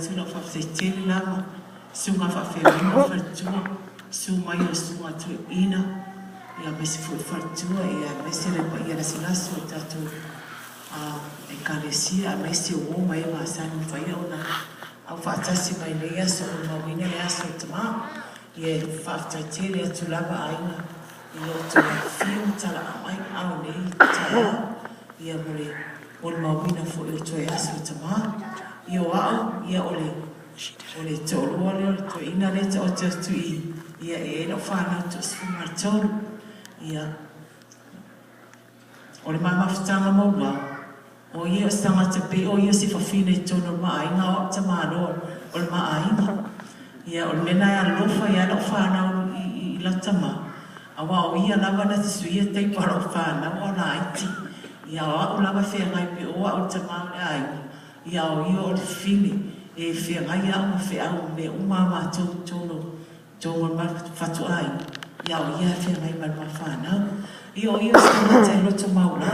tu lo fa fettere lama sunga fa fermo fartua su mai su tu ina ia mesi fartua ia mesi le pa ia la su tatu e karesia mesi o mai ma san fai ona au fa tasi mai le ia so ma wina ia so tama ia fa fettere tu lava aina ia tu fiu tala mai au nei tala ia mole on mawina fo il to aso tama ia wa ia ole tolu ole to ina le to tu ia e no fana to sfuma tolu ia ole mama ftanga mo wa o ia stanga te pe o ia si fa fine to no mai nga o tama ro ole mai ia ole mena ya lofa ia no fana i la tama awa o ia lava na suia te para fana o na iti ia o lava fe ngai pe o tama ai ia o ia o fine e fe ngai a fe a me uma ma to ma fatu ai ia o ia fe ngai ma fana ia o ia stanga te lo to maula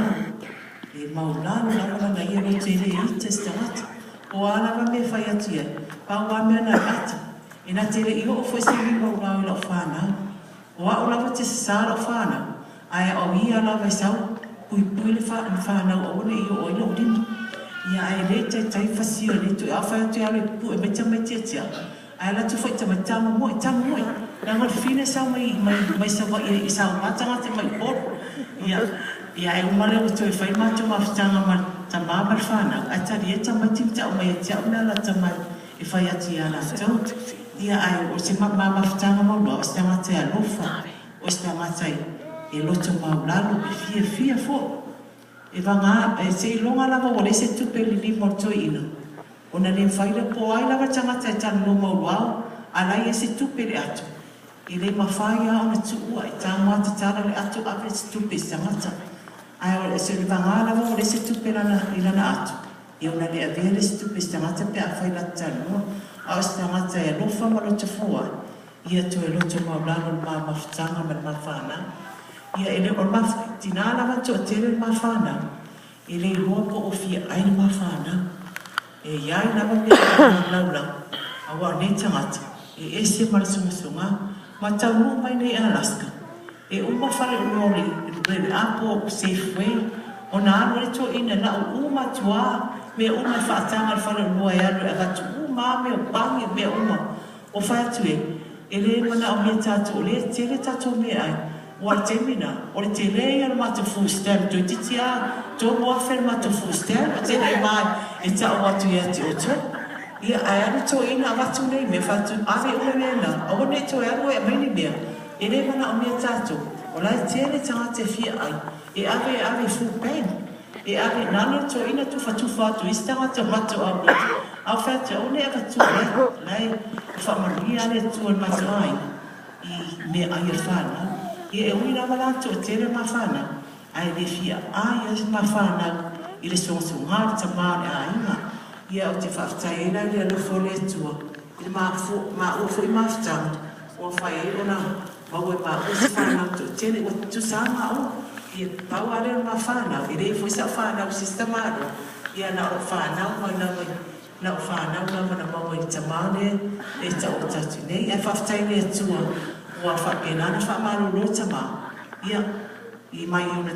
e maula na na ia ni te le te stanga o ala ma me fa ia tia pa wa me na ata ina te le io fo se vi maula lo fana o a lava te sa lo fana ai o ia lava sau pui le fana o ne io o lo dim ia ai le te tai fasio le tu a fa te ale pu e meta tia ai la tu foi te meta mo na ngal fine sa mai sa va i sa mata te mai por ia ai uma le tu e fai mata ma ftanga ma tama ma fana ata ri ta mati ta mai tia na la tama e fai atia la tu ia ai o se ma ftanga ma lo sta mata e lofa o sta mata e lo tu ma la lo fia fo e vanga e se longa lava o le se tupe li morto ina ona le faile po ai lava tanga te tan no mo wao ala e se tupe le atu e le mafaya ona tu ai tanga te tara le atu ave se tupe samata ai o se vanga lava o le se tupe lana atu e ona le ave le se tupe samata pe a faila tano a samata e lo fa mo lo te foa ia tu e lo te mo lano ma maftanga ma fana ia ele o mafa tinala ma to tele mafana ele lopo o fia ai mafana e ia na ma me laula awa ne tangata e ese marsunga ma tau mai nei Alaska e uma fale no le apo Safeway ona anu le to ina na uma tua me uma fatanga fale no ia no aga tu uma me o pangi me uma o fa tu ele mana o me tatu le tele tatu me ai wa temina o le tele ia ma te fuster to titia to mo fer ma te fuster te le mai e ta o tu ia te oto ia ai ana to ina wa tu nei me fatu ave o me na o ne to ia o e mai ni me ele mana o me tatu o la tele tanga te fia ai e ave fu pen e ave nana to ina tu fatu istanga te mato au fatu o ne aka tu lai fa maria le tu ma ai i me ai fana e uina wala to tere mafana ai le fia ai es mafana i le songa ta mane ainga ia o te whaftai ina le fole tua i ma o fu i mafta o fai ona ma o ma o se fana to tere o tu sama o i pau ale mafana i le fu sa fana o sistema ia na o fana o na o fana o na ma o i tamane e ta o tatu nei e whaftai le tua wa fa ke na fa ma lo tama ia i mai una